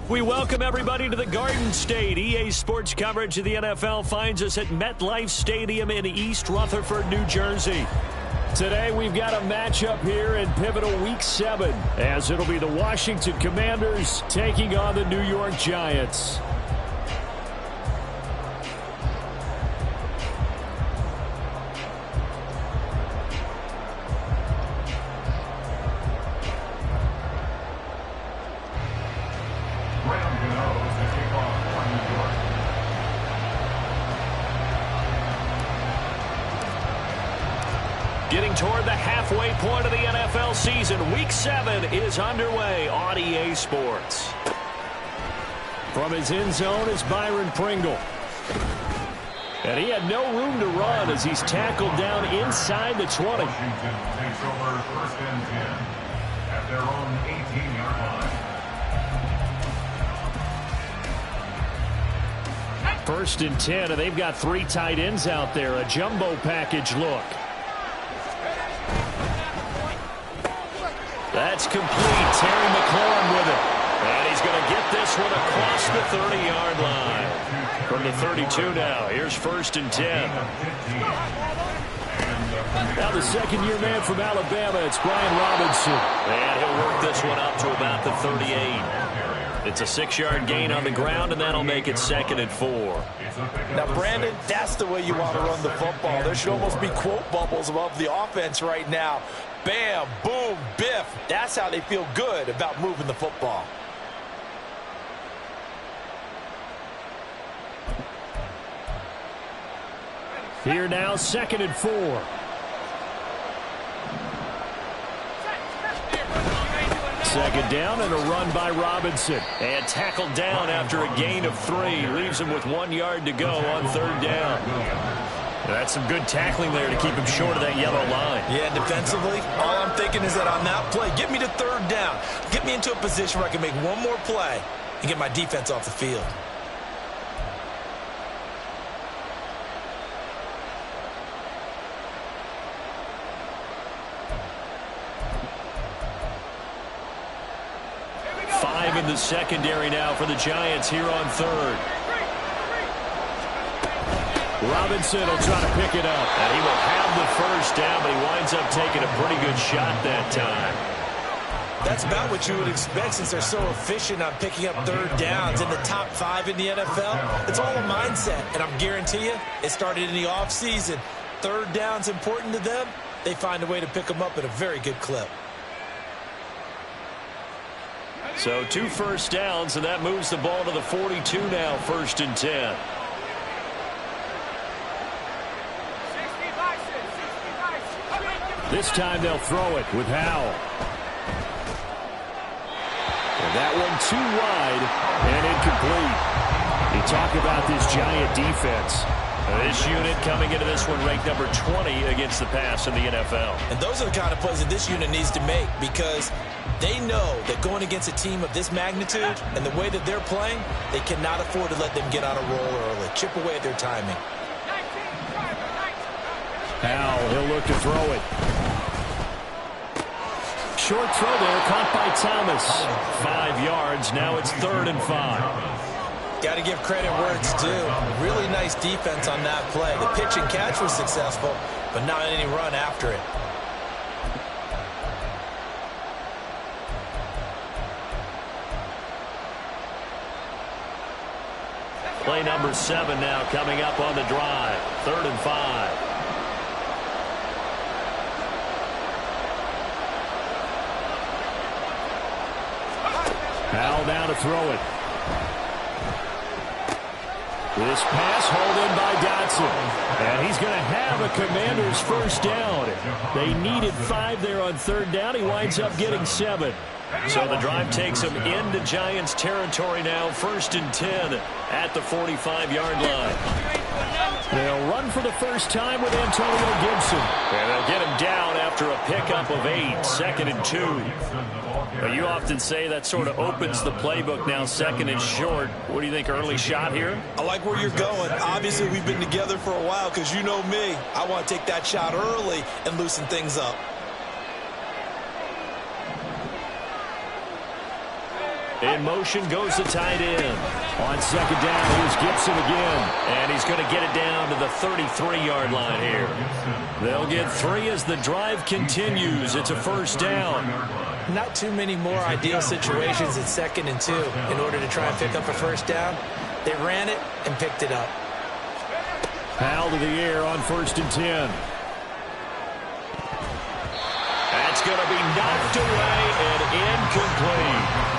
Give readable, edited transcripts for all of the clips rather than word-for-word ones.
We welcome everybody to the Garden State. EA Sports coverage of the NFL finds us at MetLife Stadium in East Rutherford, New Jersey. Today we've got a matchup here in pivotal Week 7, as it'll be the Washington Commanders taking on the New York Giants. Getting toward the halfway point of the NFL season, Week 7 is underway on EA Sports. From his end zone is Byron Pringle. And he had no room to run as he's tackled down inside the 20. Washington takes over 1st and 10 at their own 18-yard line. 1st and 10, and they've got 3 tight ends out there. A jumbo package look. That's complete. Terry McLaurin with it. And he's going to get this one across the 30-yard line. From the 32 now. Here's 1st and 10. Now the second-year man from Alabama, it's Brian Robinson. And he'll work this one up to about the 38. It's a 6-yard gain on the ground, and that'll make it 2nd and 4. Now, Brandon, that's the way you want to run the football. There should almost be quote bubbles above the offense right now. Bam, boom, biff. That's how they feel good about moving the football. Here now, 2nd and 4. Second down and a run by Robinson. And tackled down after a gain of 3. Leaves him with 1 yard to go on 3rd down. That's some good tackling there to keep him short of that yellow line. Yeah, defensively, all I'm thinking is that on that play, get me to 3rd down. Get me into a position where I can make one more play and get my defense off the field. In the secondary now for the Giants here on 3rd. Robinson will try to pick it up. And he will have the 1st down, but he winds up taking a pretty good shot that time. That's about what you would expect since they're so efficient on picking up 3rd downs in the top 5 in the NFL. It's all a mindset, and I'm guarantee you it started in the offseason. 3rd down's important to them. They find a way to pick them up at a very good clip. So 2 first downs, and that moves the ball to the 42 now, 1st and 10. This time they'll throw it with Howell. And that one too wide and incomplete. You talk about this Giant defense. This unit coming into this one ranked number 20 against the pass in the NFL. And those are the kind of plays that this unit needs to make, because they know that going against a team of this magnitude and the way that they're playing, they cannot afford to let them get on a roll early. Chip away at their timing. Howell, he'll look to throw it. Short throw there, caught by Thomas. 5 yards, now it's 3rd and 5. Got to give credit where it's due. Really nice defense on that play. The pitch and catch was successful, but not any run after it. Play number 7 now coming up on the drive. 3rd and 5. Howell now to throw it. This pass hauled in by Dotson. And he's going to have a Commander's 1st down. They needed 5 there on 3rd down. He winds up getting 7. So the drive takes him into Giants territory now. 1st and 10 at the 45-yard line. They'll run for the first time with Antonio Gibson. And they'll get him down after a pickup of 8. 2nd and 2. But you often say that sort of opens the playbook now. 2nd and short. What do you think, early shot here? I like where you're going. Obviously, we've been together for a while, because you know me. I want to take that shot early and loosen things up. In motion goes the tight end. On second down, here's Gibson again. And he's going to get it down to the 33-yard line here. They'll get 3 as the drive continues. It's a first down. Not too many more ideal situations at 2nd and 2 in order to try and pick up a first down. They ran it and picked it up. Powell to the air on 1st and 10. That's going to be knocked away and incomplete.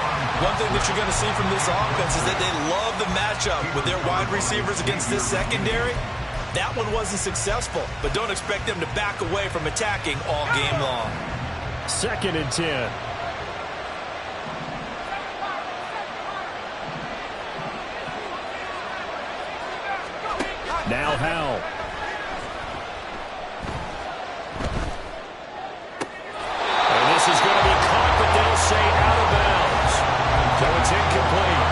One thing that you're going to see from this offense is that they love the matchup with their wide receivers against this secondary. That one wasn't successful, but don't expect them to back away from attacking all game long. 2nd and 10. Now Howell. And this is going to be caught, but they'll say out of bounds. So it's incomplete.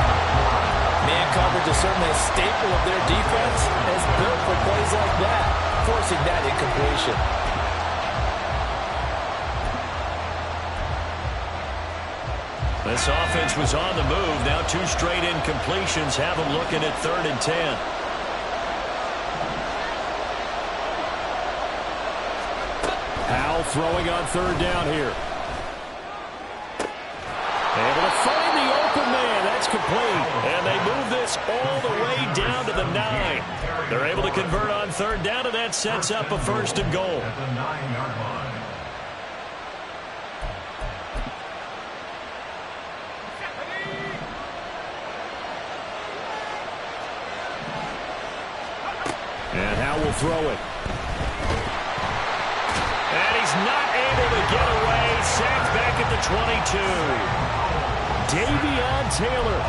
Man coverage is certainly a staple of their defense, and it's built for plays like that, forcing that incompletion. This offense was on the move. Now 2 straight incompletions have them looking at 3rd and 10. Howell throwing on 3rd down here. Able to find the open man. That's complete. And they move this all the way down to the 9. They're able to convert on 3rd down, and that sets up a 1st and goal. At the 9-yard line. And Howell will throw it. And he's not able to get away. Sacked back at the 22. Davion Taylor.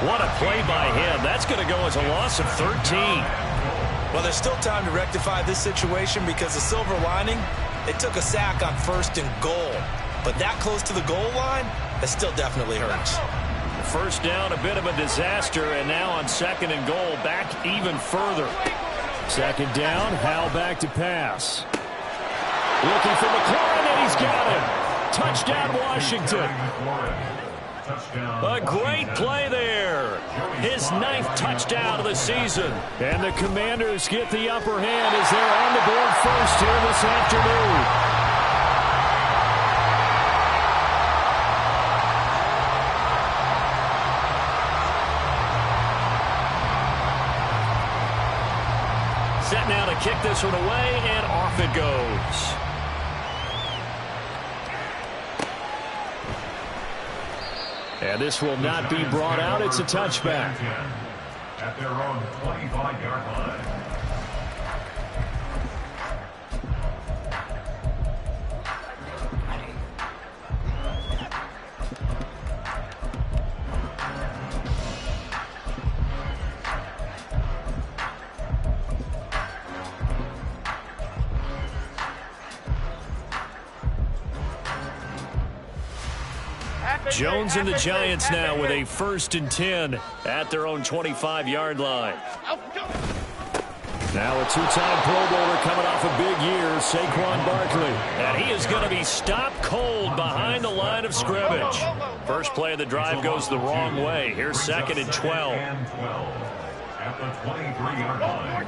What a play by him. That's going to go as a loss of 13. Well, there's still time to rectify this situation because the silver lining, they took a sack on 1st and goal. But that close to the goal line, that still definitely hurts. First down, a bit of a disaster, and now on 2nd and goal, back even further. 2nd down, Howell back to pass. Looking for McLaurin, and he's got him. Touchdown, Washington. A great play there. His 9th touchdown of the season. And the Commanders get the upper hand as they're on the board first here this afternoon. Set now to kick this one away, and off it goes. And this will not be brought out. It's a touchback. At their own 25-yard line. Jones and the Giants now with a 1st and 10 at their own 25-yard line. Now a 2-time Pro Bowler coming off a big year, Saquon Barkley. And he is going to be stopped cold behind the line of scrimmage. First play of the drive goes the wrong way. Here's 2nd and 12. At the 23-yard line.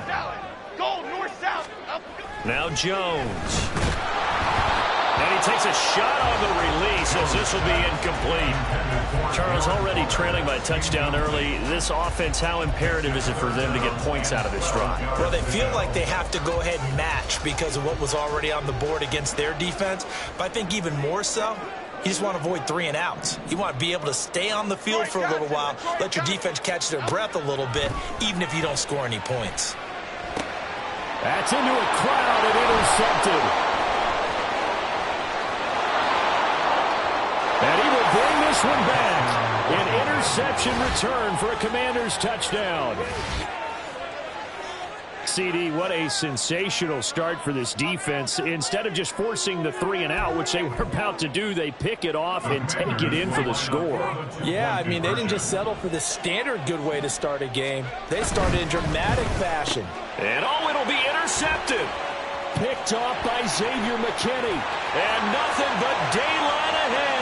Now Jones. And he takes a shot on the release as this will be incomplete. Charles, already trailing by a touchdown early. This offense, how imperative is it for them to get points out of this drive? Well, they feel like they have to go ahead and match because of what was already on the board against their defense. But I think even more so, you just want to avoid 3 and outs. You want to be able to stay on the field for a little while, let your defense catch their breath a little bit, even if you don't score any points. That's into a crowd and intercepted. And he will bring this one back. An interception return for a Commanders touchdown. CD, what a sensational start for this defense. Instead of just forcing the 3 and out, which they were about to do, they pick it off and take it in for the score. Yeah, I mean, they didn't just settle for the standard good way to start a game. They started in dramatic fashion. And it'll be intercepted. Picked off by Xavier McKinney. And nothing but daylight ahead.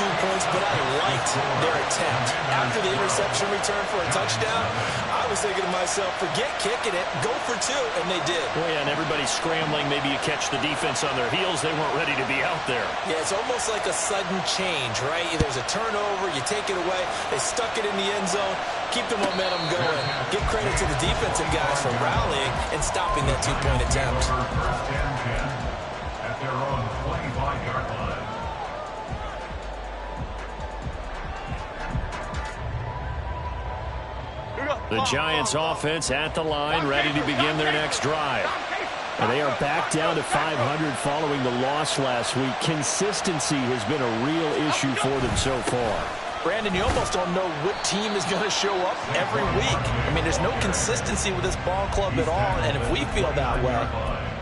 2 points, but I liked their attempt. After the interception return for a touchdown, I was thinking to myself, forget kicking it, go for 2, and they did. Well, yeah, and everybody's scrambling. Maybe you catch the defense on their heels. They weren't ready to be out there. Yeah, it's almost like a sudden change, right? There's a turnover, you take it away, they stuck it in the end zone, keep the momentum going. Give credit to the defensive guys for rallying and stopping that 2-point attempt. First and 10 at their own 25-yard line. The Giants offense at the line, ready to begin their next drive. And they are back down to 500 following the loss last week. Consistency has been a real issue for them so far. Brandon, you almost don't know what team is going to show up every week. I mean, there's no consistency with this ball club at all, and if we feel that way,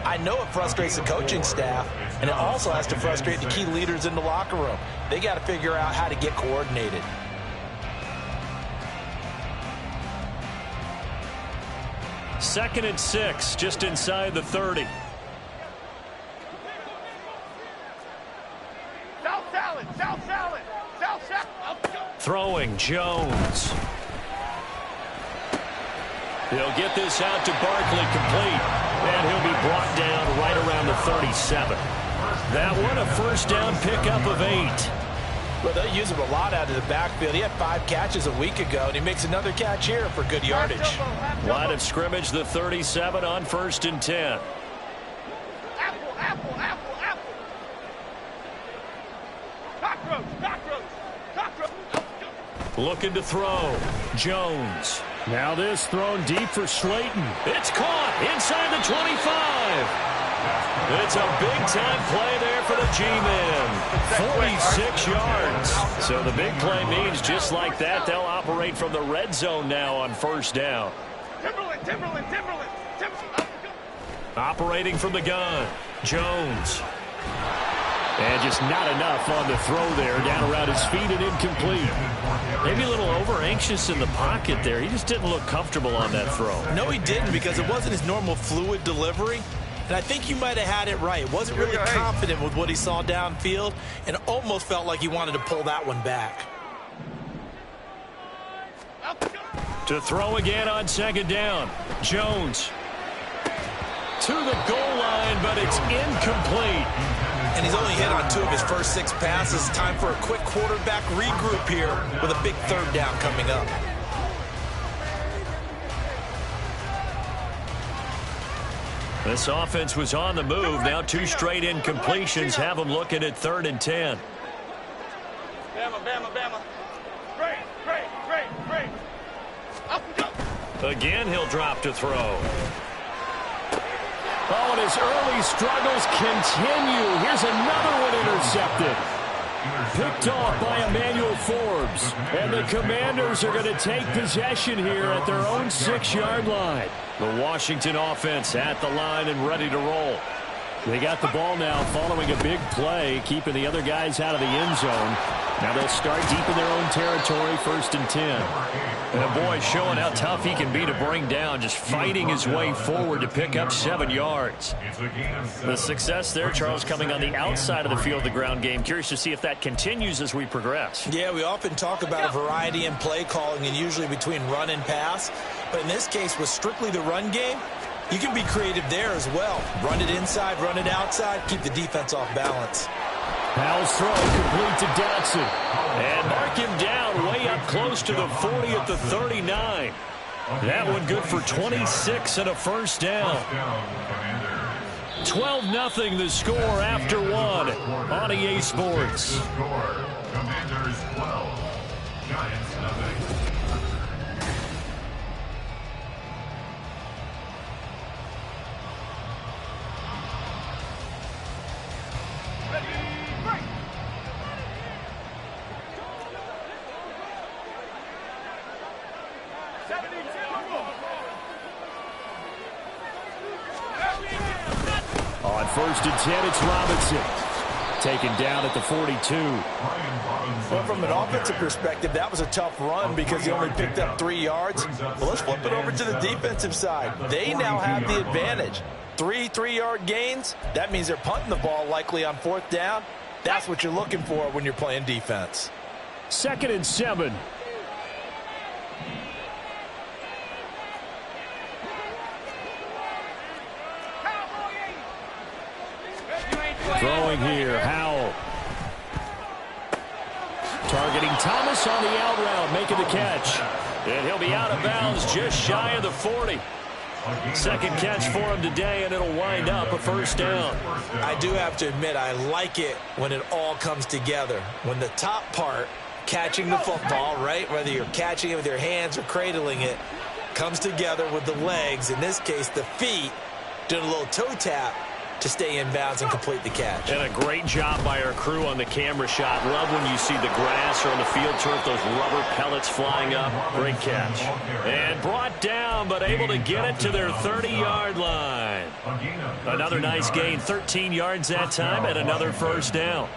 I know it frustrates the coaching staff, and it also has to frustrate the key leaders in the locker room. They got to figure out how to get coordinated. Second and 6, just inside the 30. Throwing Jones. He'll get this out to Barkley complete. And he'll be brought down right around the 37. That one a first down pickup of 8. Well, they use him a lot out of the backfield. He had 5 catches a week ago, and he makes another catch here for good yardage. Line of scrimmage, the 37 on first and 10. Apple. Cockroach. Looking to throw. Jones. Now this thrown deep for Slayton. It's caught inside the 25. It's a big-time play there for the G-Men. 46 yards. So the big play means just like that, they'll operate from the red zone now on first down. Timberland. Operating from the gun. Jones. And just not enough on the throw there. Down around his feet and incomplete. Maybe a little over-anxious in the pocket there. He just didn't look comfortable on that throw. No, he didn't, because it wasn't his normal fluid delivery. And I think you might have had it right. Wasn't really confident with what he saw downfield, and almost felt like he wanted to pull that one back. To throw again on second down. Jones. To the goal line, but it's incomplete. And he's only hit on 2 of his first 6 passes. Time for a quick quarterback regroup here with a big third down coming up. This offense was on the move. Now 2 straight incompletions have them looking at 3rd and 10. Bama. Great. Again, he'll drop to throw. Oh, and his early struggles continue. Here's another one intercepted. Picked off by Emmanuel Forbes. And the Commanders are going to take possession here at their own 6-yard line. The Washington offense at the line and ready to roll. They got the ball now following a big play, keeping the other guys out of the end zone. Now they'll start deep in their own territory, 1st and 10. And a boy showing how tough he can be to bring down, just fighting his way forward to pick up 7 yards. The success there, Charles, coming on the outside of the field, the ground game. Curious to see if that continues as we progress. Yeah, we often talk about a variety in play calling and usually between run and pass. But in this case, with strictly the run game, you can be creative there as well. Run it inside, run it outside, keep the defense off balance. Powell's throw complete to Dotson. And mark him down way up close to the 40 at the 39. That one good for 26 and a first down. 12-0 the score after 1 on EA Sports. Commanders 12, Giants nothing. On 1st and 10, it's Robinson. Taken down at the 42. Well, from an offensive perspective, that was a tough run because he only picked up 3 yards. Well, let's flip it over to the defensive side. They now have the advantage. 3 3-yard gains. That means they're punting the ball likely on 4th down. That's what you're looking for when you're playing defense. 2nd and 7. Throwing here, Howell. Targeting Thomas on the out route, making the catch. And he'll be out of bounds just shy of the 40. Second catch for him today, and it'll wind up a first down. I do have to admit, I like it when it all comes together. When the top part, catching the football, right, whether you're catching it with your hands or cradling it, comes together with the legs, in this case the feet, doing a little toe tap to stay in bounds and complete the catch. And a great job by our crew on the camera shot. Love when you see the grass or on the field turf, those rubber pellets flying up. Great catch. And brought down, but able to get it to their 30-yard line. Another nice gain, 13 yards that time, and another first down.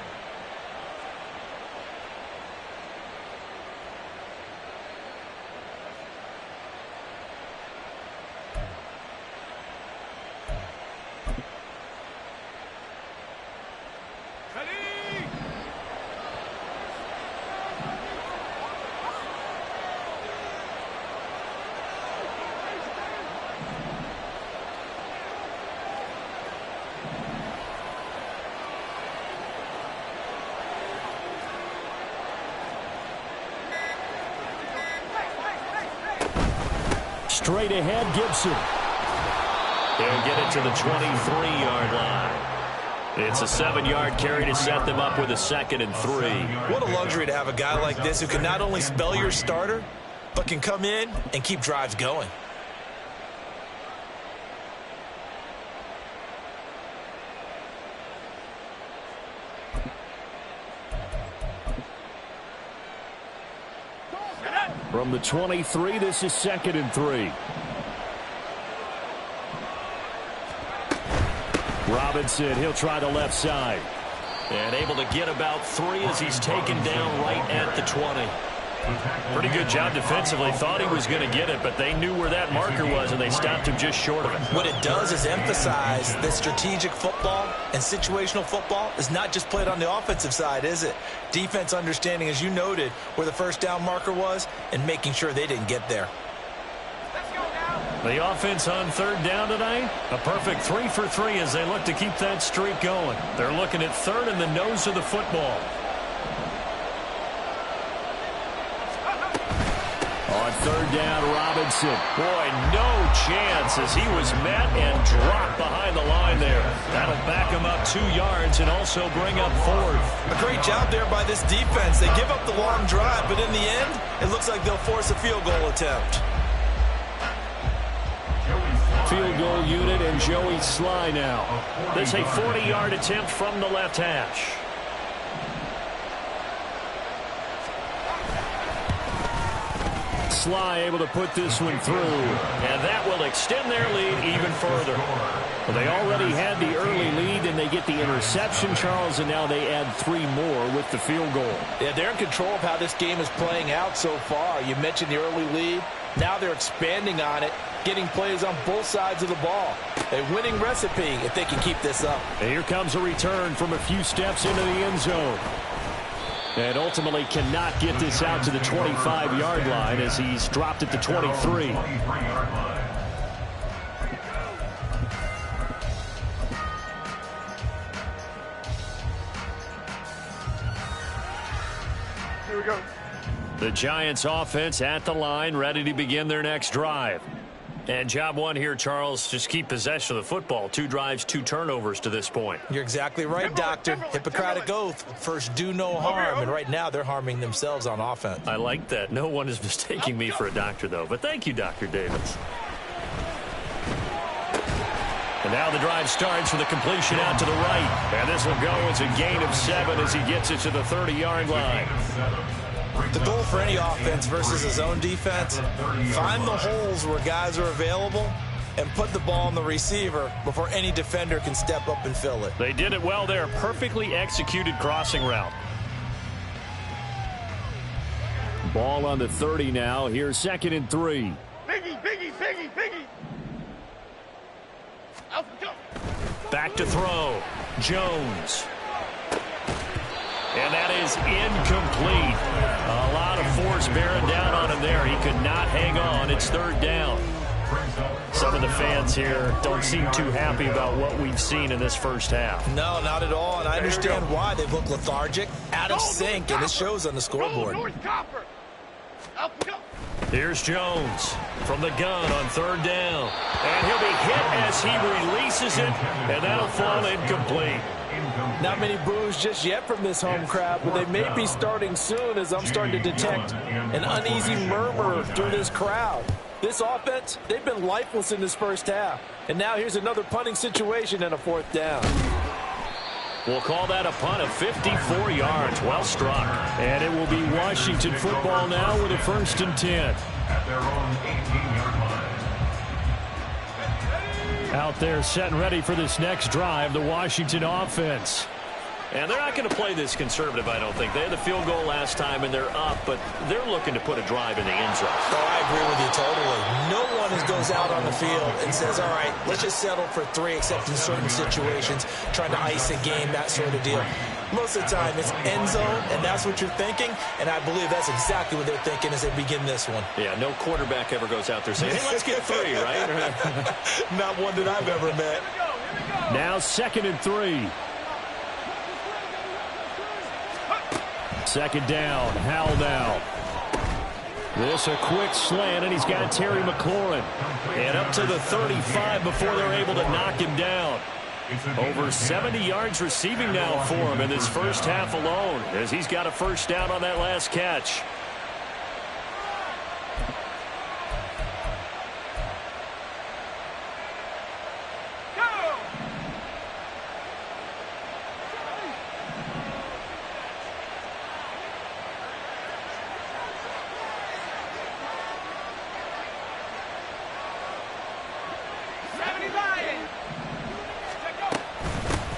Straight ahead, Gibson. He'll get it to the 23-yard line. It's a 7-yard carry to set them up with a 2nd and 3. What a luxury to have a guy like this who can not only spell your starter, but can come in and keep drives going. From the 23, this is 2nd and 3. Robinson, he'll try the left side. And able to get about 3 as he's taken down right at the 20. Pretty good job defensively. Thought he was going to get it, but they knew where that marker was, and they stopped him just short of it. What it does is emphasize that strategic football and situational football is not just played on the offensive side, is it? Defense understanding, as you noted, where the first down marker was and making sure they didn't get there. The offense on 3rd down tonight, a perfect 3 for 3 as they look to keep that streak going. They're looking at 3rd and the nose of the football. On 3rd down, Robinson. Boy, no chance as he was met and dropped behind the line there. That'll back him up 2 yards and also bring up 4th. A great job there by this defense. They give up the long drive, but in the end, it looks like they'll force a field goal attempt. Field goal unit and Joey Sly now. This a 40-yard attempt from the left hash. Sly able to put this one through, and that will extend their lead even further. Well, they already had the early lead, and they get the interception, Charles, and now they add 3 more with the field goal. Yeah, they're in control of how this game is playing out so far. You mentioned the early lead. Now they're expanding on it, getting plays on both sides of the ball. A winning recipe if they can keep this up. And here comes a return from a few steps into the end zone. And ultimately cannot get this out to the 25-yard line as he's dropped at the 23. Here we go. The Giants offense at the line, ready to begin their next drive. And job one here, Charles, just keep possession of the football. 2 drives, 2 turnovers to this point. You're exactly right, Doctor. Hippocratic oath. First, do no harm. And right now, they're harming themselves on offense. I like that. No one is mistaking me for a doctor, though. But thank you, Dr. Davis. And now the drive starts with a completion out to the right. And this will go as a gain of 7 as he gets it to the 30-yard line. The goal for any offense versus a zone defense, find the holes where guys are available and put the ball on the receiver before any defender can step up and fill it. They did it well there. Perfectly executed crossing route. Ball on the 30 now. Here's 2nd and 3. Biggie, biggie, biggie, biggie. Back to throw. Jones. And that is incomplete. A lot of force bearing down on him there. He could not hang on. It's third down. Some of the fans here don't seem too happy about what we've seen in this first half. No, not at all, and I understand why. They've looked lethargic, out of sync, and it shows on the scoreboard. Here's Jones from the gun on third down. And he'll be hit as he releases it, and that'll fall incomplete. Not many boos just yet from this home crowd, but they may be starting soon as I'm starting to detect an uneasy murmur through this crowd. This offense, they've been lifeless in this first half. And now here's another punting situation and a fourth down. We'll call that a punt of 54 yards. Well struck. And it will be Washington football now with a 1st and 10. At their own 18-yard line. Out there set and ready for this next drive, the Washington offense. And they're not going to play this conservative, I don't think. They had the field goal last time, and they're up, but they're looking to put a drive in the end zone. Oh, I agree with you totally. No one goes out on the field and says, all right, let's just settle for 3, except in certain situations, trying to ice a game, that sort of deal. Most of the time, it's end zone, and that's what you're thinking, and I believe that's exactly what they're thinking as they begin this one. Yeah, no quarterback ever goes out there saying, hey, let's get 3, right? Not one that I've ever met. Now 2nd and 3. 2nd down, Howell now. This a quick slant, and he's got Terry McLaurin. And up to the 35 before they're able to knock him down. Over 70 yards receiving now for him in this first half alone, as he's got a 1st down on that last catch.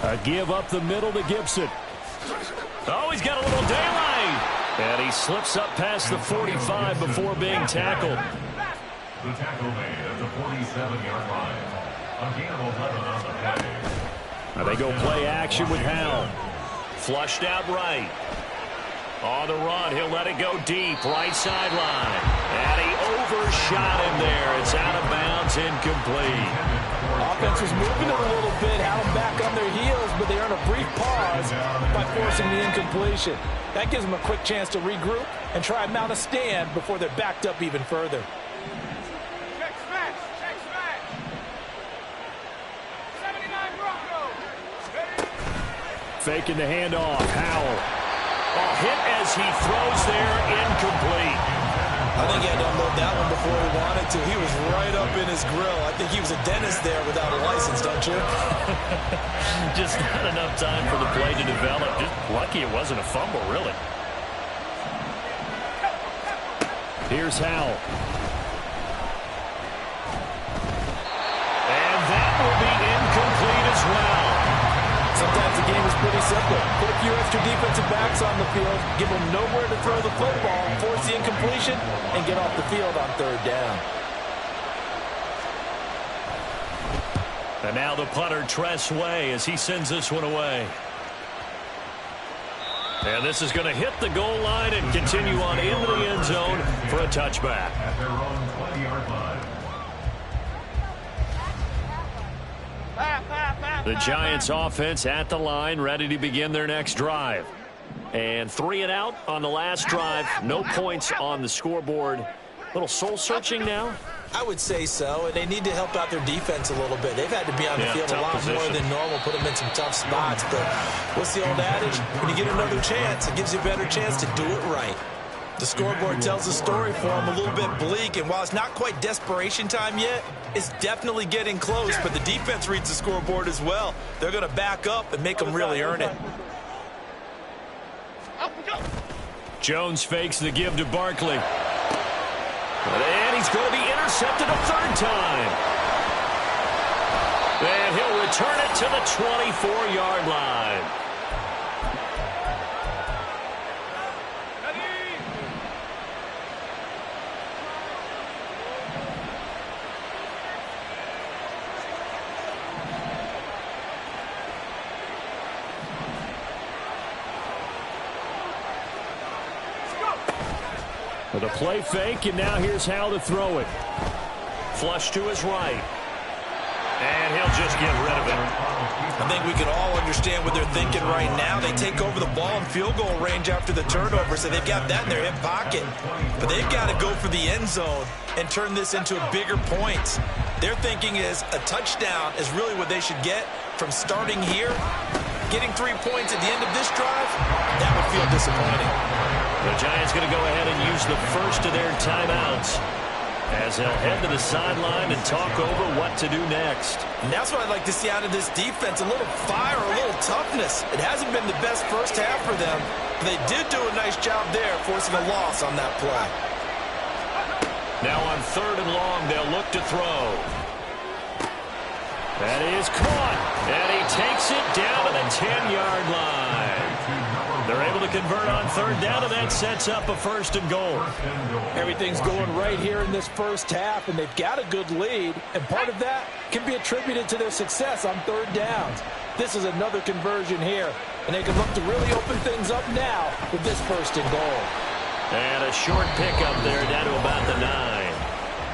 A give up the middle to Gibson. Oh, he's got a little daylight. And he slips up past the 45 before being tackled. The tackle made at the 47-yard line. A gain of 11 on the play. Now they go play action with Howell. Flushed out right. On the run, he'll let it go deep, right sideline. And he overshot him there. It's out of bounds, incomplete. Offense was moving it a little bit, had them back on their heels, but they earn a brief pause by forcing the incompletion. That gives them a quick chance to regroup and try and mount a stand before they're backed up even further. Check smash, check smash. 79 Broncos. Faking the handoff, Howell. Oh, hit as he throws there, incomplete. I think he had to unload that one before he wanted to. He was right up in his grill. I think he was a dentist there without a license, don't you? Just not enough time for the play to develop. Just lucky it wasn't a fumble, really. Here's Howell. And that will be incomplete as well. Sometimes the game is pretty simple. Put a few extra defensive backs on the field, give them nowhere to throw the football, force the incompletion, and get off the field on 3rd down. And now the punter, Tress Way, as he sends this one away. And this is going to hit the goal line and continue on into the end zone for a touchback. At their own 20-yard line. The Giants offense at the line, ready to begin their next drive. And 3 and out on the last drive. No points on the scoreboard. A little soul-searching now. I would say so, and they need to help out their defense a little bit. They've had to be on the field a lot more than normal, put them in some tough spots. But what's the old adage? When you get another chance, it gives you a better chance to do it right. The scoreboard tells the story for them, a little bit bleak, and while it's not quite desperation time yet, it's definitely getting close, but the defense reads the scoreboard as well. They're going to back up and make them really earn it. Jones fakes the give to Barkley. And he's going to be intercepted a 3rd time. And he'll return it to the 24-yard line. With a play fake, and now here's Howell to throw it. Flush to his right. And he'll just get rid of it. I think we can all understand what they're thinking right now. They take over the ball in field goal range after the turnover, so they've got that in their hip pocket. But they've got to go for the end zone and turn this into a bigger point. Their thinking is a touchdown is really what they should get from starting here. Getting 3 points at the end of this drive, that would feel disappointing. The Giants going to go ahead and use the first of their timeouts as they'll head to the sideline and talk over what to do next. And that's what I'd like to see out of this defense, a little fire, a little toughness. It hasn't been the best first half for them, but they did do a nice job there, forcing a loss on that play. Now on 3rd and long, they'll look to throw. That is caught, and he takes it down to the 10-yard line. They're able to convert on 3rd down, and that sets up a 1st and goal. Everything's going right here in this first half, and they've got a good lead, and part of that can be attributed to their success on 3rd downs. This is another conversion here, and they can look to really open things up now with this 1st and goal. And a short pickup there down to about the 9.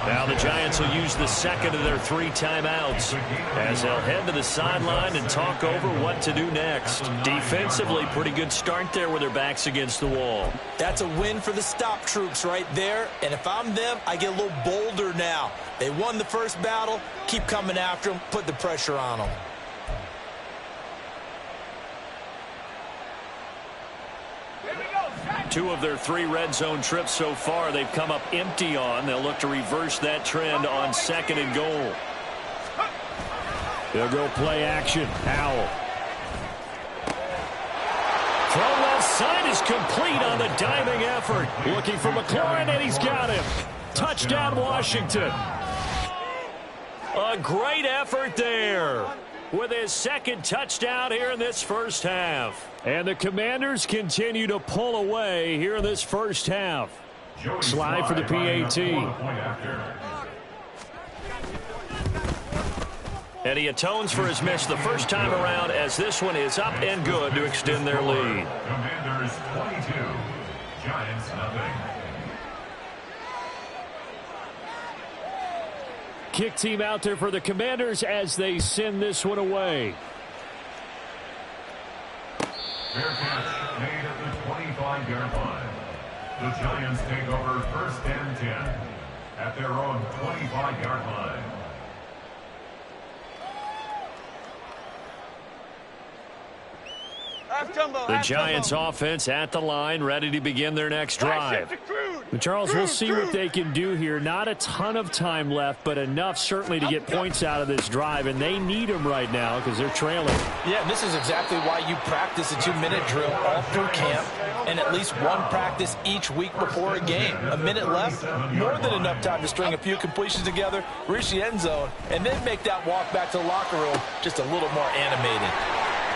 Now the Giants will use the second of their 3 timeouts as they'll head to the sideline and talk over what to do next. Defensively, pretty good start there with their backs against the wall. That's a win for the stop troops right there, and if I'm them, I get a little bolder now. They won the first battle, keep coming after them, put the pressure on them. Two of their 3 red zone trips so far they've come up empty on. They'll look to reverse that trend on 2nd and goal. They'll go play action. Howell. Throw left side is complete on the diving effort. Looking for McLaurin, and he's got him. Touchdown, Washington. A great effort there with his 2nd touchdown here in this first half. And the Commanders continue to pull away here in this first half. Slide for the PAT. And he atones for his miss the first time around as this one is up and good to extend their lead. Commanders 22, Giants nothing. Kick team out there for the Commanders as they send this one away. Fair catch made at the 25-yard line. The Giants take over 1st and 10 at their own 25-yard line. The Giants offense at the line, ready to begin their next drive. But Charles, we'll see what they can do here. Not a ton of time left, but enough certainly to get points out of this drive, and they need them right now because they're trailing. Yeah, and this is exactly why you practice a 2-minute drill all through camp and at least one practice each week before a game. A minute left, more than enough time to string a few completions together, reach the end zone, and then make that walk back to the locker room just a little more animated.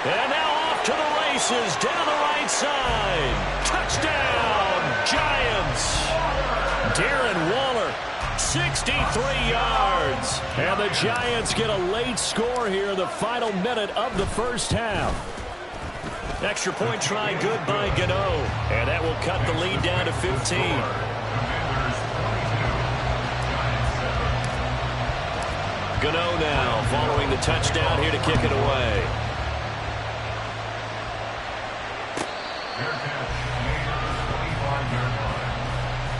And now off to the races down the right side. Touchdown, Giants. Darren Waller, 63 yards. And the Giants get a late score here in the final minute of the first half. Extra point try good by Gano. And that will cut the lead down to 15. Gano now following the touchdown here to kick it away. Fair catch made at the 25-yard line.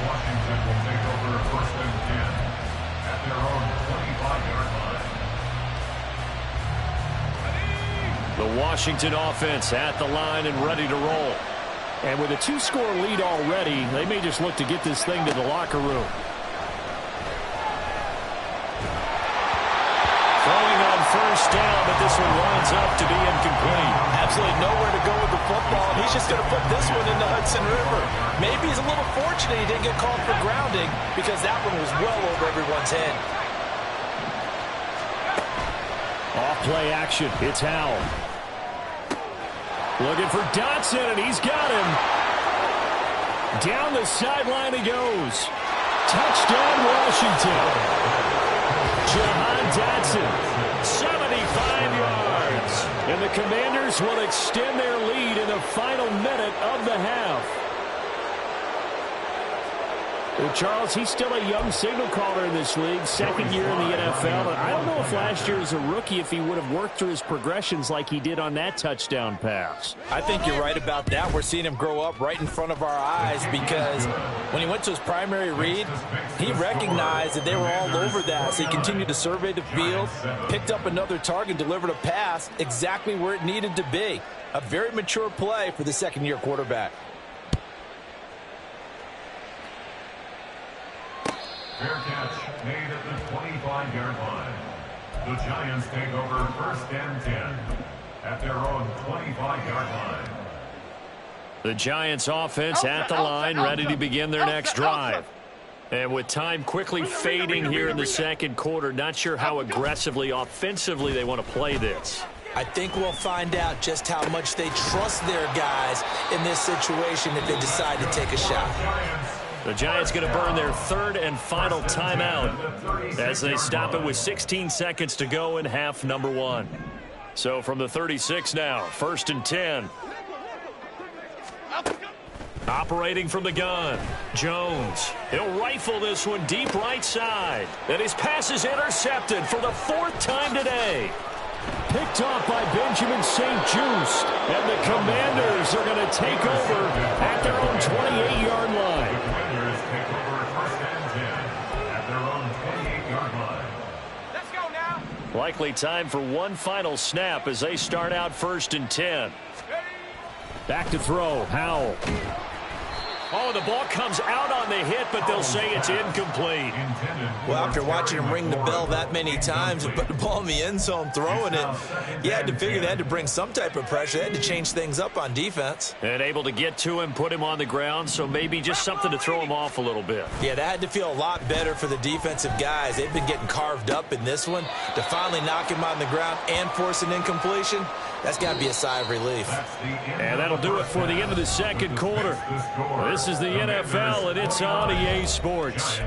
Washington will take over 1st and 10 at their own 25-yard line. The Washington offense at the line and ready to roll. And with a 2-score lead already, they may just look to get this thing to the locker room. Throwing on 1st down, but this one winds up to be incomplete. Absolutely nowhere to go with the football, and he's just going to put this one in the Hudson River. Maybe he's a little fortunate he didn't get called for grounding because that one was well over everyone's head. Off play action. It's Howell. Looking for Dotson, and he's got him. Down the sideline he goes. Touchdown, Washington. Jahan Dotson, 75 yards. And the Commanders will extend their lead in the final minute of the half. Well, Charles, he's still a young signal caller in this league, second year in the NFL. And I don't know if last year as a rookie, if he would have worked through his progressions like he did on that touchdown pass. I think you're right about that. We're seeing him grow up right in front of our eyes because when he went to his primary read, he recognized that they were all over that. So he continued to survey the field, picked up another target, delivered a pass exactly where it needed to be. A very mature play for the second-year quarterback. Fair catch made at the 25-yard line. The Giants take over first and 10 at their own 25-yard line. The Giants offense at the line, ready to begin their next drive. And with time quickly fading here in the second quarter, not sure how aggressively, offensively they want to play this. I think we'll find out just how much they trust their guys in this situation if they decide to take a shot. The Giants going to burn their third and final timeout as they stop it with 16 seconds to go in half number one. So from the 36 now, first and 10. Operating from the gun, Jones. He'll rifle this one deep right side. And his pass is intercepted for the fourth time today. Picked off by Benjamin St-Juste. And the Commanders are going to take over at their own 28-yard line. The Commanders take over first and 10 at their own 28-yard line. Let's go now. Likely time for one final snap as they start out first and 10. Back to throw, Howell. Oh, the ball comes out on the hit, but they'll say it's incomplete. Well, after watching him ring the bell that many times and put the ball in the end zone throwing it, you had to figure they had to bring some type of pressure. They had to change things up on defense. And able to get to him, put him on the ground, so maybe just something to throw him off a little bit. Yeah, that had to feel a lot better for the defensive guys. They've been getting carved up in this one. To finally knock him on the ground and force an incompletion, that's got to be a sigh of relief. And that'll do it for the end of the second quarter. This is the NFL, and it's on EA Sports.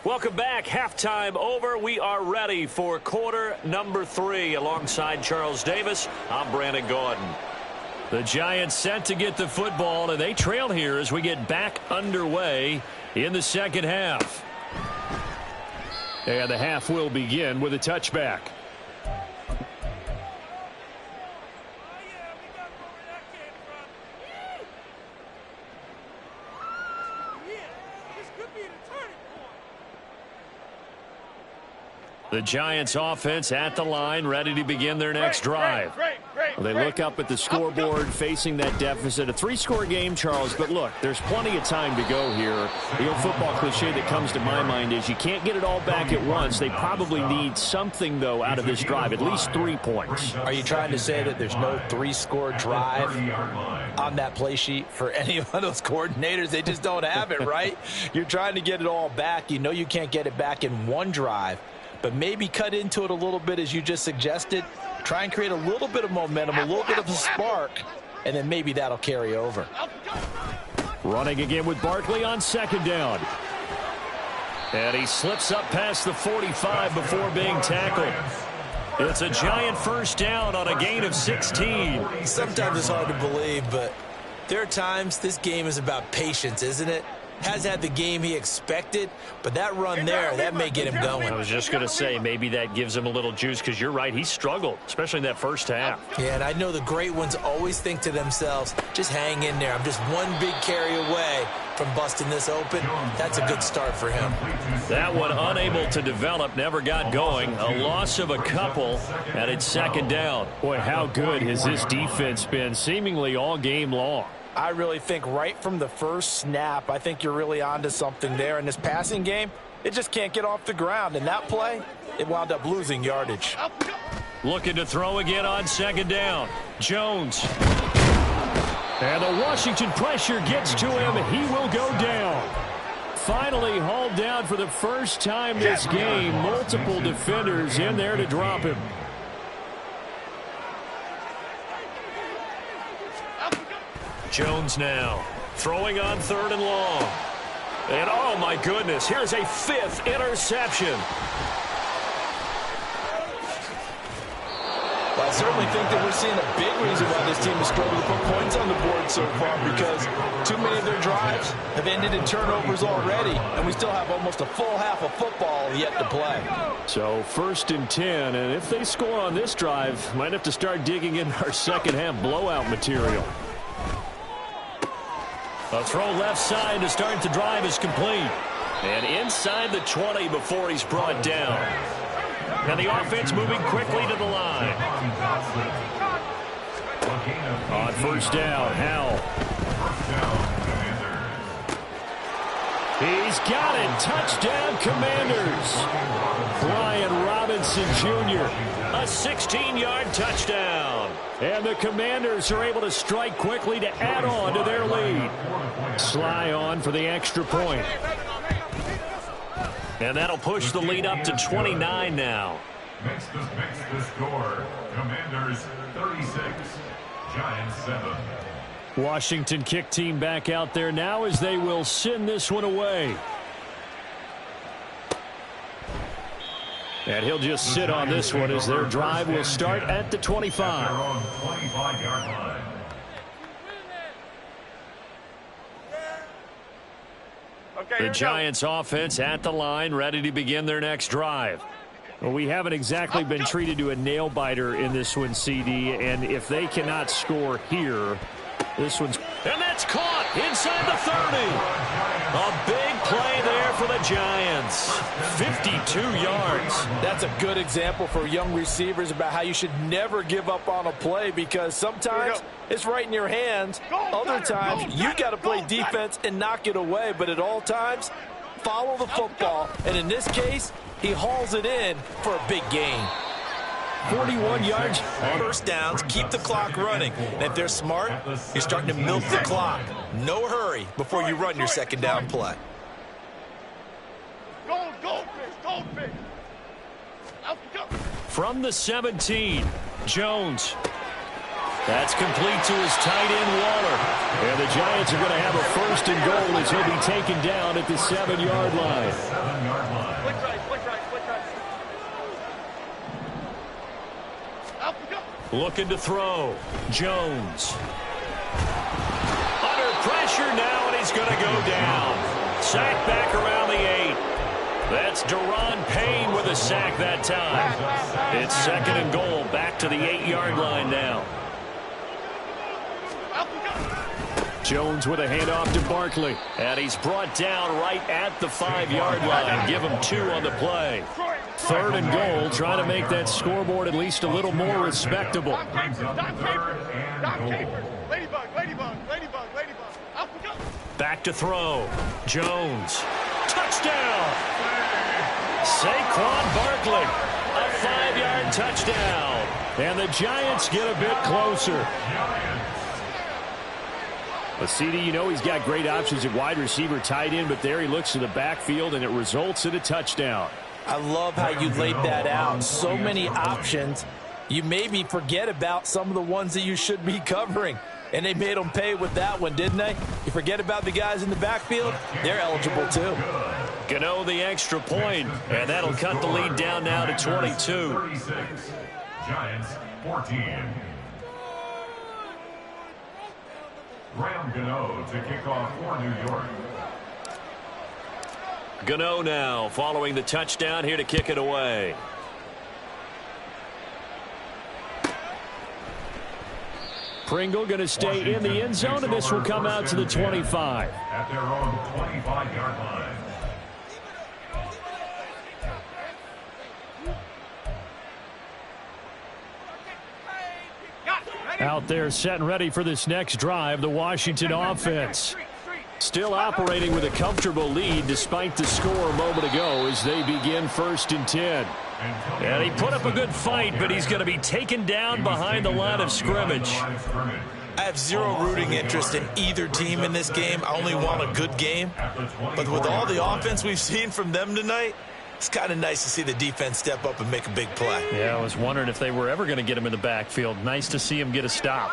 Welcome back. Halftime over. We are ready for quarter number 3. Alongside Charles Davis, I'm Brandon Gordon. The Giants set to get the football, and they trail here as we get back underway in the second half. And the half will begin with a touchback. The Giants offense at the line, ready to begin their next drive. They look up at the scoreboard, facing that deficit. A 3-score game, Charles, but look, there's plenty of time to go here. The old football cliche that comes to my mind is you can't get it all back at once. They probably need something, though, out of this drive, at least 3 points. Are you trying to say that there's no 3-score drive on that play sheet for any of those coordinators? They just don't have it, right? You're trying to get it all back. You know you can't get it back in one drive. But maybe cut into it a little bit, as you just suggested. Try and create a little bit of momentum, a little bit of a spark, and then maybe that'll carry over. Running again with Barkley on second down. And he slips up past the 45 before being tackled. It's a Giant first down on a gain of 16. Sometimes it's hard to believe, but there are times this game is about patience, isn't it? Has had the game he expected, but that run there, that may get him going. I was just going to say, maybe that gives him a little juice, because you're right, he struggled, especially in that first half. Yeah, and I know the great ones always think to themselves, just hang in there. I'm just one big carry away from busting this open. That's a good start for him. That one unable to develop, never got going. A loss of a couple, and it's second down. Boy, how good has this defense been seemingly all game long? I really think right from the first snap, I think you're really onto something there. In this passing game, it just can't get off the ground. And that play, it wound up losing yardage. Looking to throw again on second down. Jones. And the Washington pressure gets to him. He will go down. Finally hauled down for the first time this game. Multiple defenders in there to drop him. Jones now Throwing on 3rd and long. And, oh, my goodness, here's a 5th interception. Well, I certainly think that we're seeing a big reason why this team is struggling to put points on the board so far, because too many of their drives have ended in turnovers already, and we still have almost a full half of football yet to play. So 1st and 10, and if they score on this drive, might have to start digging in our second half blowout material. A throw left side to start the drive is complete. And inside the 20 before he's brought down. And the offense moving quickly to the line. On 1st down, Howell. He's got it. Touchdown, Commanders. Brian Robinson Jr., a 16-yard touchdown. And the Commanders are able to strike quickly to add on to their lead. Sly on for the extra point. And that'll push the lead up to 29 now. Makes the score. Commanders 36, Giants 7. Washington kick team back out there now as they will send this one away. And he'll just sit on this one as their drive will start at the 25. Their own 25-yard line. The Giants offense at the line, ready to begin their next drive. Well, we haven't exactly been treated to a nail-biter in this one, CD, and if they cannot score here, this one's... And that's caught inside the 30. A big play there for the Giants. 52 yards. That's a good example for young receivers about how you should never give up on a play, because sometimes it's right in your hands. Other times you got to play defense and knock it away, but at all times, follow the football. And in this case, he hauls it in for a big gain. 41 yards. First downs, keep the clock running. And if they're smart, you're starting to milk the clock. No hurry before you run your second down play. Goldfish. From the 17, Jones. That's complete to his tight end, Waller. And the Giants are going to have a 1st and goal as he'll be taken down at the 7-yard line. Looking to throw. Jones. Under pressure now, and he's going to go down. Sack back around the 8. That's Daron Payne with a sack that time. It's 2nd and goal, back to the 8-yard line now. Jones with a handoff to Barkley. And he's brought down right at the 5-yard line. Give him 2 on the play. 3rd and goal, trying to make that scoreboard at least a little more respectable. Back to throw. Jones. Touchdown! Saquon Barkley. A 5-yard touchdown. And the Giants get a bit closer. But CD, you know he's got great options at wide receiver, tight end, but there he looks to the backfield, and it results in a touchdown. I love how you laid that out. So many options. You maybe forget about some of the ones that you should be covering. And they made them pay with that one, didn't they? You forget about the guys in the backfield, they're eligible too. Gano the extra point, and that'll cut the lead down now to 22. 36, Giants 14. Graham Gano to kick off for New York. Gano now following the touchdown here to kick it away. Pringle going to stay in the end zone, and this will come out to the 25. At their own 25-yard line. Out there set and ready for this next drive, the Washington offense. Still operating with a comfortable lead despite the score a moment ago as they begin 1st and 10. And he put up a good fight, but he's going to be taken down behind the line of scrimmage. I have zero rooting interest in either team in this game. I only want a good game. But with all the offense we've seen from them tonight, it's kind of nice to see the defense step up and make a big play. Yeah, I was wondering if they were ever going to get him in the backfield. Nice to see him get a stop.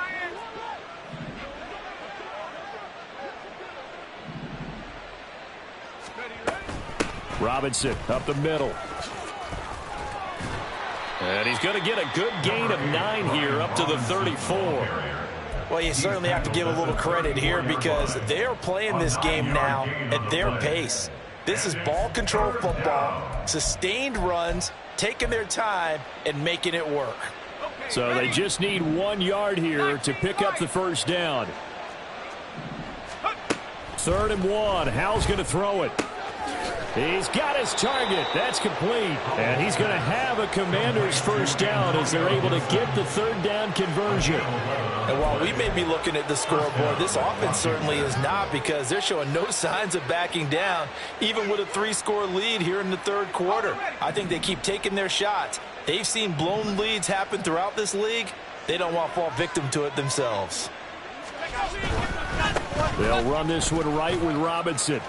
Robinson up the middle. And he's going to get a good gain of 9 here up to the 34. Well, you certainly have to give a little credit here because they are playing this game now at their pace. This is ball control football, sustained runs, taking their time, and making it work. So they just need 1 yard here to pick up the first down. 3rd and 1. Howell's going to throw it. He's got his target. That's complete. And he's going to have a Commanders first down as they're able to get the 3rd down conversion. And while we may be looking at the scoreboard, this offense certainly is not because they're showing no signs of backing down, even with a 3-score lead here in the 3rd quarter. I think they keep taking their shots. They've seen blown leads happen throughout this league. They don't want to fall victim to it themselves. They'll run this one right with Robinson.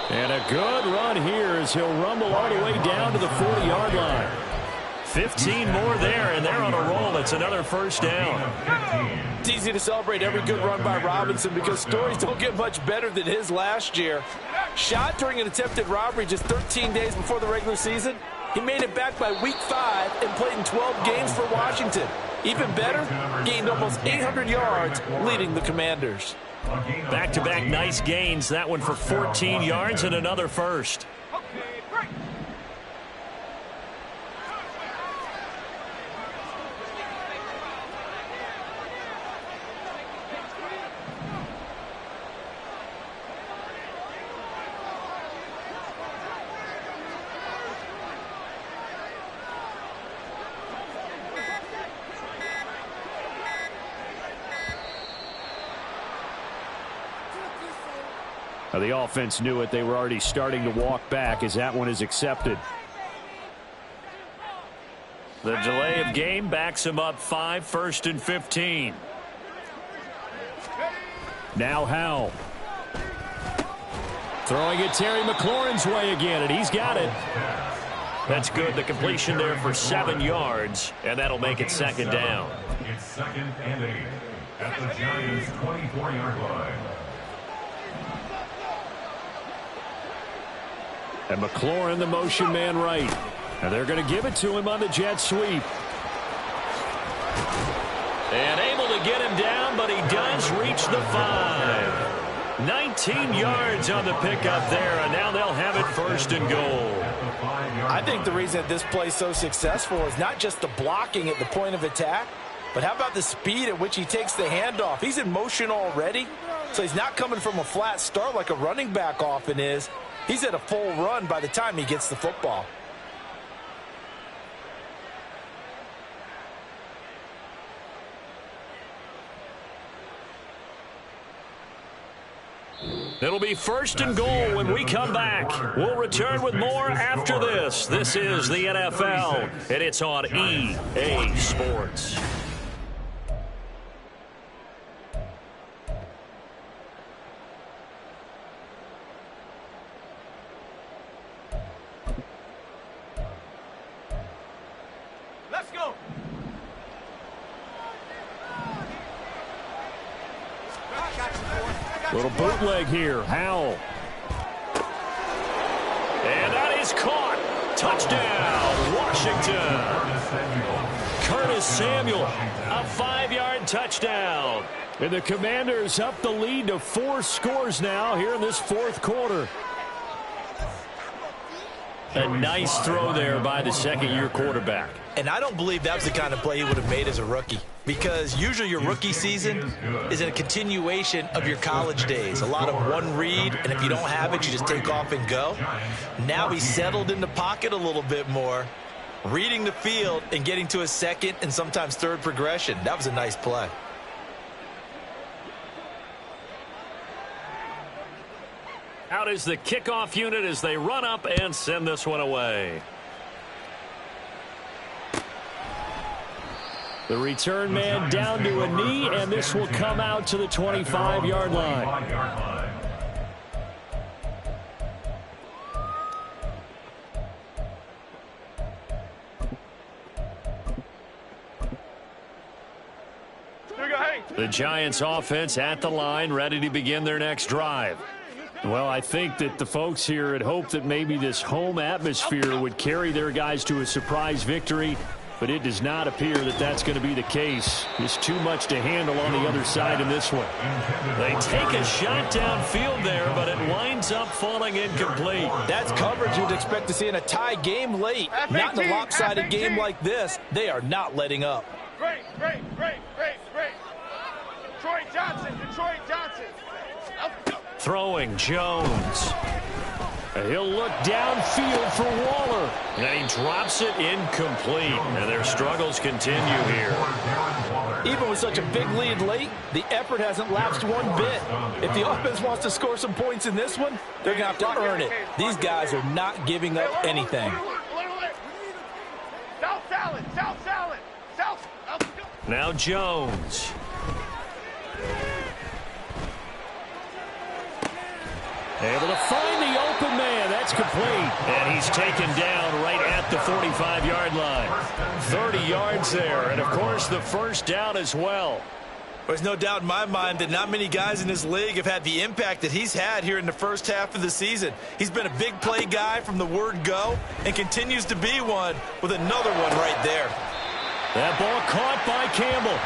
And a good run here as he'll rumble all the way down to the 40-yard line. 15 more there, and they're on a roll. It's another first down. It's easy to celebrate every good run by Robinson because stories don't get much better than his last year. Shot during an attempted robbery just 13 days before the regular season. He made it back by week 5 and played in 12 games for Washington. Even better, gained almost 800 yards leading the Commanders. Back-to-back nice gains. That one for 14 yards and another first. The offense knew it. They were already starting to walk back as that one is accepted. The delay of game backs him up 5, 1st and 15. Now Howell. Throwing it Terry McLaurin's way again, and he's got it. That's good. The completion there for 7 yards, and that'll make it 2nd down. It's 2nd and 8 at the Giants' 24-yard line. And McLaurin, the motion man right. And they're going to give it to him on the jet sweep. And able to get him down, but he does reach the 5. 19 yards on the pickup there, and now they'll have it 1st and goal. I think the reason that this play is so successful is not just the blocking at the point of attack, but how about the speed at which he takes the handoff? He's in motion already, so he's not coming from a flat start like a running back often is. He's at a full run by the time he gets the football. It'll be 1st and goal when we come back. We'll return with more after this. This is the NFL, and it's on EA Sports. Little bootleg here. Howell. And that is caught. Touchdown, Washington. Curtis Samuel, a 5-yard touchdown. And the Commanders up the lead to 4 scores now here in this 4th quarter. A nice throw there by the 2nd-year quarterback. And I don't believe that was the kind of play he would have made as a rookie, because usually your rookie season is a continuation of your college days. A lot of one read, and if you don't have it, you just take off and go. Now he's settled in the pocket a little bit more, reading the field and getting to a 2nd and sometimes 3rd progression. That was a nice play. Out is the kickoff unit as they run up and send this one away. The return man down to a knee, and this will come out to the 25-yard line. The Giants offense at the line, ready to begin their next drive. Well, I think that the folks here had hoped that maybe this home atmosphere would carry their guys to a surprise victory, but it does not appear that that's going to be the case. Just too much to handle on the other side in this one. They take a shot downfield there, but it winds up falling incomplete. That's coverage you'd expect to see in a tie game late. Not in a lopsided game like this. They are not letting up. Great. Detroit Johnson. Throwing Jones. He'll look downfield for Waller. And he drops it incomplete. And their struggles continue here. Even with such a big lead late, the effort hasn't lapsed one bit. If the offense wants to score some points in this one, they're going to have to earn it. These guys are not giving up anything. South salad. Now Jones. Able to find the open man. That's complete. And he's taken down right at the 45-yard line. 30 yards there. And, of course, the first down as well. There's no doubt in my mind that not many guys in this league have had the impact that he's had here in the first half of the season. He's been a big play guy from the word go and continues to be one with another one right there. That ball caught by Campbell.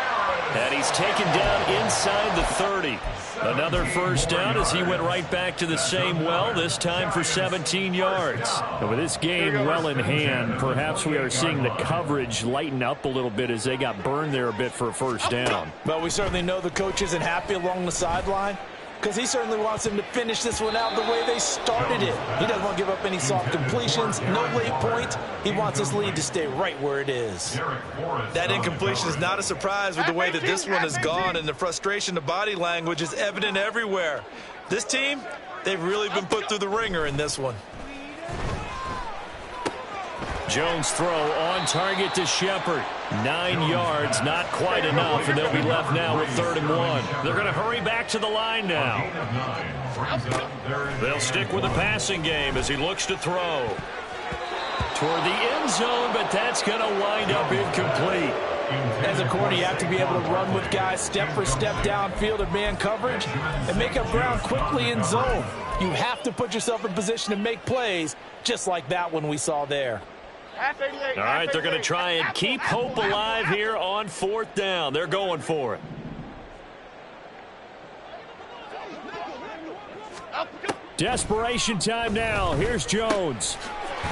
And he's taken down inside the 30. Another first down as he went right back to the same well, this time for 17 yards. And with this game well in hand, perhaps we are seeing the coverage lighten up a little bit as they got burned there a bit for a first down. But we certainly know the coach isn't happy along the sideline, because he certainly wants them to finish this one out the way they started it. He doesn't want to give up any soft completions, no late points. He wants his lead to stay right where it is. That incompletion is not a surprise with the way that this one has gone, and the frustration, the body language is evident everywhere. This team, they've really been put through the ringer in this one. Jones throw on target to Shepard. 9 yards, not quite enough, and they'll be left now with 3rd and 1. They're going to hurry back to the line now. They'll stick with the passing game as he looks to throw. Toward the end zone, but that's going to wind up incomplete. As a corner, you have to be able to run with guys step for step downfield of man coverage and make up ground quickly in zone. You have to put yourself in position to make plays, just like that one we saw there. All right, they're going to try and keep hope alive here on 4th down. They're going for it. Desperation time now. Here's Jones.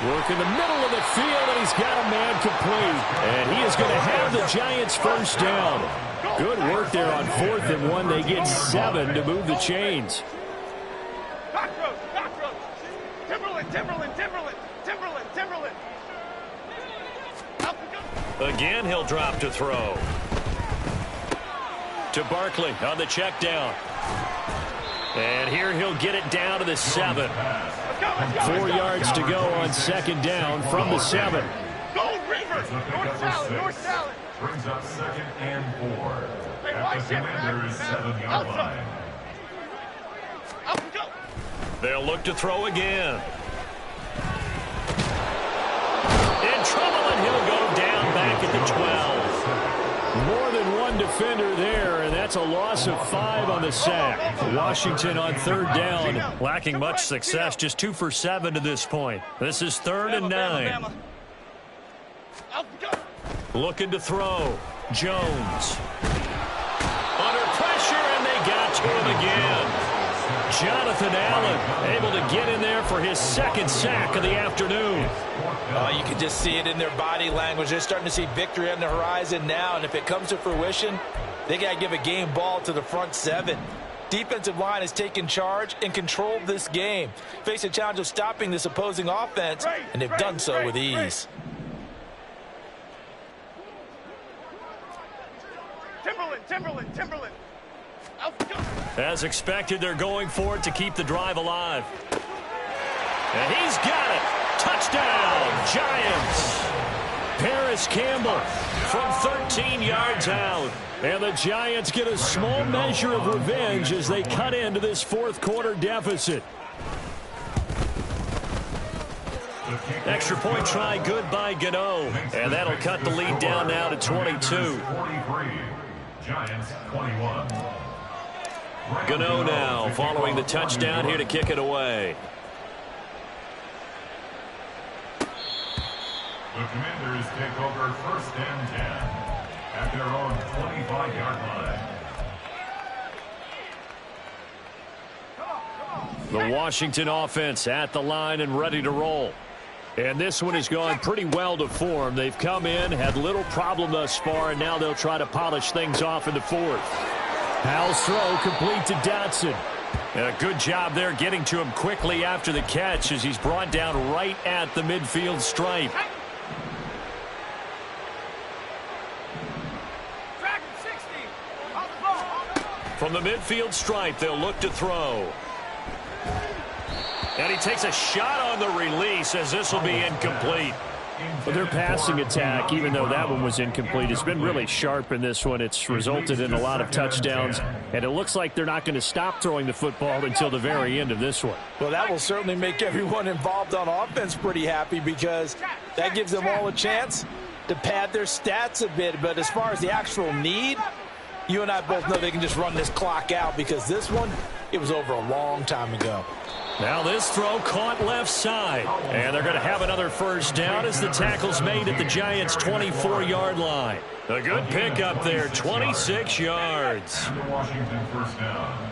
Work in the middle of the field, and he's got a man complete. And he is going to have the Giants first down. Good work there on 4th and 1. They get 7 to move the chains. Timberland. Again, he'll drop to throw. To Barkley on the check down. And here he'll get it down to the 7. 4 yards to go on 2nd down from the 7. Gold Reaver! North salad! Brings up 2nd and 4. At the Commanders' 7-yard line. They'll look to throw again. In trouble, and he'll go down back at the 12. More than one defender there, and that's a loss of 5 on the sack. Washington on 3rd down, lacking much success, just 2 for 7 to this point. This is 3rd and 9. Looking to throw. Jones. Under pressure, and they got to him again. Jonathan Allen able to get in there for his 2nd sack of the afternoon. You can just see it in their body language. They're starting to see victory on the horizon now, and if it comes to fruition, they got to give a game ball to the front 7. Defensive line has taken charge and controlled this game. Face a challenge of stopping this opposing offense, and they've done so with ease. Timberland. As expected, they're going for it to keep the drive alive. And he's got it. Touchdown, Giants. Paris Campbell from 13 yards out. And the Giants get a small measure of revenge as they cut into this 4th quarter deficit. Extra point try good by Gano. And that'll cut the lead down now to 22. 43. Giants 21. Gano now following the touchdown here to kick it away. The Commanders take over 1st and 10 at their own 25-yard line. The Washington offense at the line and ready to roll. And this one has gone pretty well to form. They've come in, had little problem thus far, and now they'll try to polish things off in the 4th. Howell's throw complete to Dotson. And a good job there getting to him quickly after the catch as he's brought down right at the midfield stripe. From the midfield stripe, they'll look to throw. And he takes a shot on the release as this will be incomplete. But their passing attack, even though that one was incomplete, has been really sharp in this one. It's resulted in a lot of touchdowns, and it looks like they're not going to stop throwing the football until the very end of this one. Well, that will certainly make everyone involved on offense pretty happy because that gives them all a chance to pad their stats a bit. But as far as the actual need, you and I both know they can just run this clock out because this one, it was over a long time ago. Now this throw caught left side. And they're going to have another first down as the tackle's made at the Giants' 24-yard line. A good pickup there, 26 yards. And the Washington first down.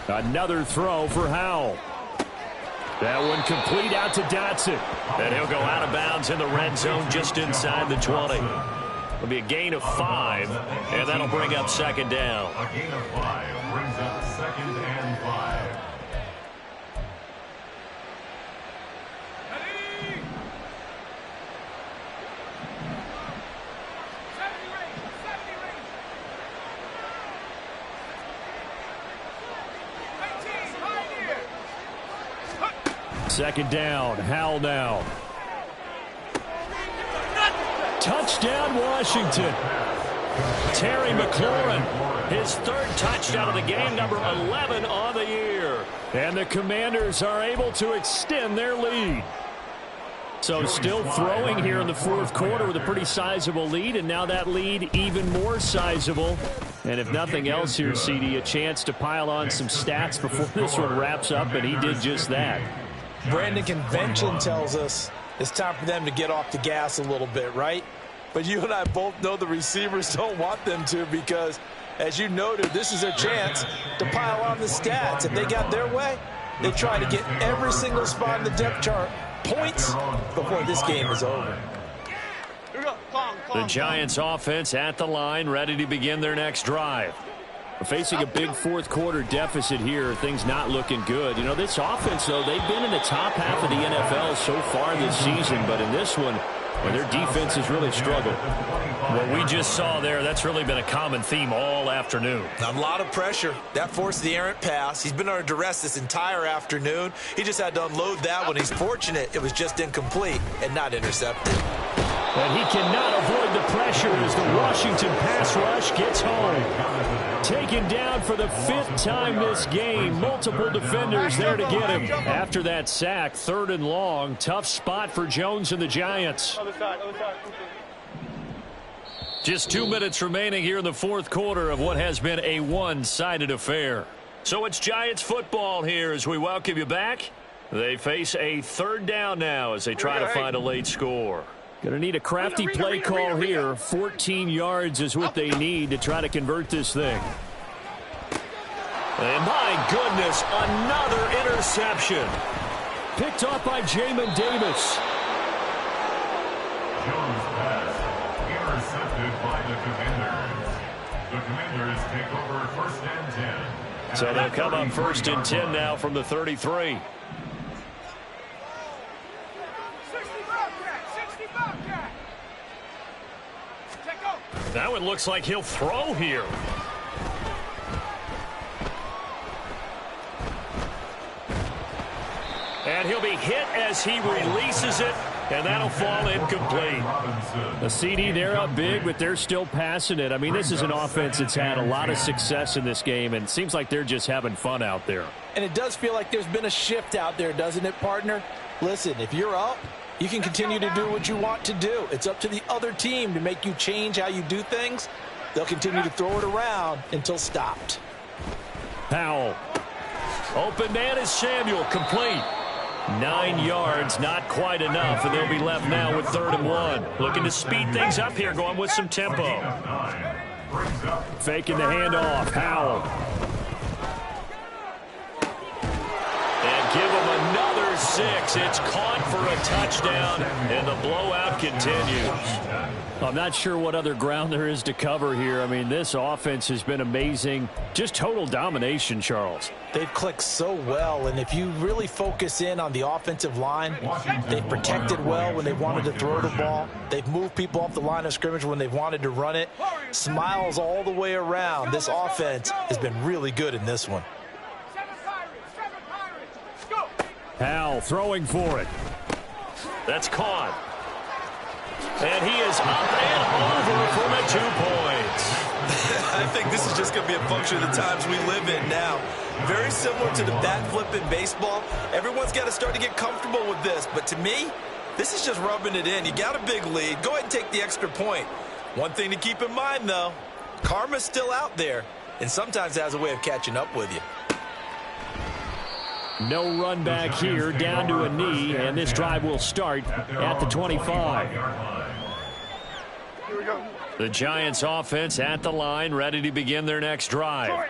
Another throw for Howell. That one complete out to Dotson. And he'll go out of bounds in the red zone just inside the 20. It'll be a gain of 5, and that'll bring up 2nd down. A gain of 5 brings up 2nd and 5. Second down, Howell now. Touchdown, Washington. Terry McLaurin, his 3rd touchdown of the game, number 11 on the year. And the Commanders are able to extend their lead. So still throwing here in the 4th quarter with a pretty sizable lead, and now that lead even more sizable. And if nothing else here, CD, a chance to pile on some stats before this one wraps up, and he did just that. Brandon, convention tells us it's time for them to get off the gas a little bit, right? But you and I both know the receivers don't want them to because, as you noted, this is their chance to pile on the stats. If they got their way, they try to get every single spot in the depth chart points before this game is over. The Giants offense at the line, ready to begin their next drive. We're facing a big 4th quarter deficit here. Things not looking good. You know, this offense, though, they've been in the top half of the NFL so far this season. But in this one, well, their defense has really struggled. What we just saw there, that's really been a common theme all afternoon. A lot of pressure. That forced the errant pass. He's been under duress this entire afternoon. He just had to unload that one. He's fortunate it was just incomplete and not intercepted. And he cannot avoid the pressure as the Washington pass rush gets home. Taken down for the 5th time this game. Multiple defenders there to get him. After that sack, 3rd and long. Tough spot for Jones and the Giants. Just 2 minutes remaining here in the 4th quarter of what has been a one-sided affair. So it's Giants football here as we welcome you back. They face a 3rd down now as they try to find a late score. Going to need a crafty play call here. 14 yards is what they need to try to convert this thing. And my goodness, another interception. Picked off by Jamin Davis. Jones pass intercepted by the Commanders. The Commanders take over 1st and 10. So they'll come up 1st and 10 now from the 33. Now it looks like he'll throw here. And he'll be hit as he releases it, and that'll fall incomplete. The CD, they're up big, but they're still passing it. I mean, this is an offense that's had a lot of success in this game, and it seems like they're just having fun out there. And it does feel like there's been a shift out there, doesn't it, partner? Listen, if you're up, you can continue to do what you want to do. It's up to the other team to make you change how you do things. They'll continue to throw it around until stopped. Powell. Open man is Samuel, complete. 9 yards, not quite enough, and they'll be left now with 3rd and 1. Looking to speed things up here, going with some tempo. Faking the handoff, Powell. And give him another 6. It's caught for a touchdown, and the blowout continues. I'm not sure what other ground there is to cover here. I mean, this offense has been amazing. Just total domination, Charles. They've clicked so well, and if you really focus in on the offensive line, they've protected well when they wanted to throw the ball. They've moved people off the line of scrimmage when they've wanted to run it. Smiles all the way around. This offense has been really good in this one. Powell throwing for it. That's caught. And he is up and over for the 2 points. I think this is just going to be a function of the times we live in now. Very similar to the bat flip in baseball. Everyone's got to start to get comfortable with this. But to me, this is just rubbing it in. You got a big lead. Go ahead and take the extra point. One thing to keep in mind, though, karma's still out there, and sometimes it has a way of catching up with you. No run back here, down to a knee, and this drive will start at the 25. The Giants offense at the line, ready to begin their next drive.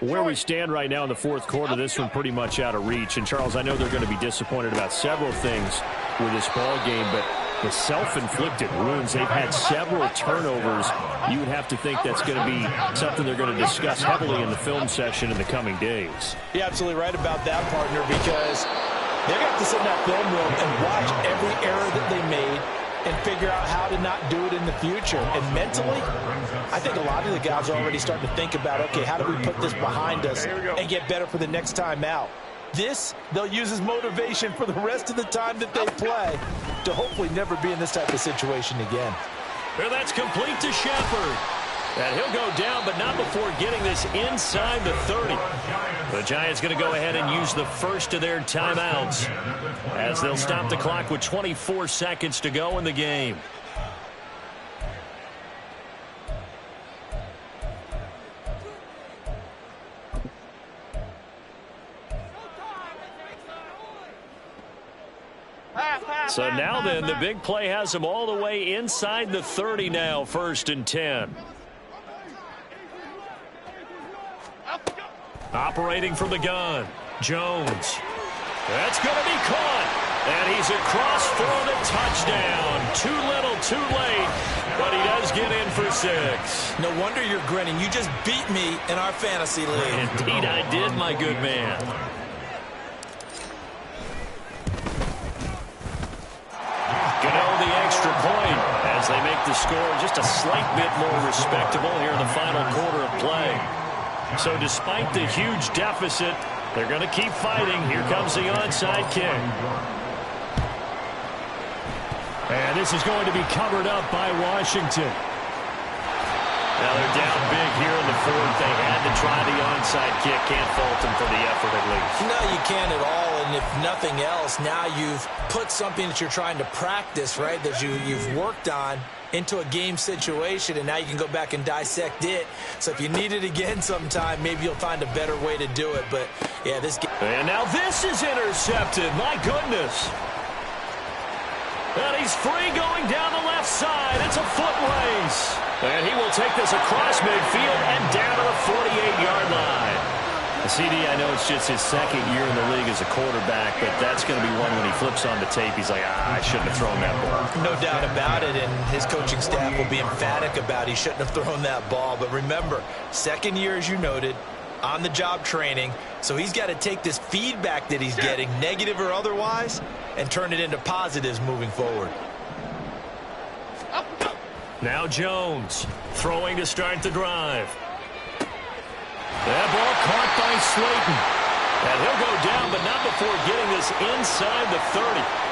Where we stand right now in the 4th quarter, this one pretty much out of reach. And, Charles, I know they're going to be disappointed about several things with this ball game, but the self-inflicted wounds, they've had several turnovers. You would have to think that's going to be something they're going to discuss heavily in the film session in the coming days. You're absolutely right about that, partner, because they're going to have to sit in that film room and watch every error that they made and figure out how to not do it in the future. And mentally, I think a lot of the guys are already starting to think about, okay, how do we put this behind us and get better for the next time out? This, they'll use as motivation for the rest of the time that they play to hopefully never be in this type of situation again. Well, that's complete to Shepard. And he'll go down, but not before getting this inside the 30. The Giants going to go ahead and use the first of their timeouts as they'll stop the clock with 24 seconds to go in the game. So now then, the big play has them all the way inside the 30 now, 1st and 10. Operating from the gun, Jones. That's going to be caught. And he's across for the touchdown. Too little, too late, but he does get in for 6. No wonder you're grinning. You just beat me in our fantasy league. Indeed I did, my good man. Gano the extra point as they make the score just a slight bit more respectable here in the final quarter of play. So despite the huge deficit, they're going to keep fighting. Here comes the onside kick. And this is going to be covered up by Washington. Now they're down big here in the 4th. They had to try the onside kick. Can't fault them for the effort at least. No, you can't at all. And if nothing else, now you've put something that you're trying to practice, right, that you've worked on into a game situation, and now you can go back and dissect it. So if you need it again sometime, maybe you'll find a better way to do it. But, yeah, this game. And now this is intercepted. My goodness. And he's free going down the left side. It's a foot race. And he will take this across midfield and down to the 48-yard line. The CD, I know it's just his 2nd year in the league as a quarterback, but that's going to be one when he flips on the tape, he's like, I shouldn't have thrown that ball. No doubt about it, and his coaching staff will be emphatic about he shouldn't have thrown that ball. But remember, 2nd year, as you noted, on-the-job training, so he's got to take this feedback that he's getting, negative or otherwise, and turn it into positives moving forward. Now Jones throwing to start the drive. That ball caught by Slayton. And he'll go down, but not before getting this inside the 30.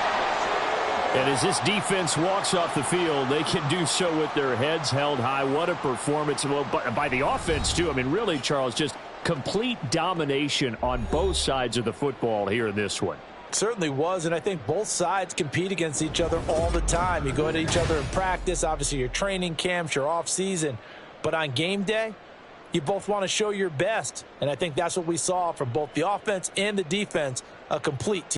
And as this defense walks off the field, they can do so with their heads held high. What a performance by the offense, too. I mean, really, Charles, just complete domination on both sides of the football here in this one. Certainly was, and I think both sides compete against each other all the time. You go at each other in practice, obviously your training camps, your off-season. But on game day, you both want to show your best. And I think that's what we saw from both the offense and the defense, a complete team.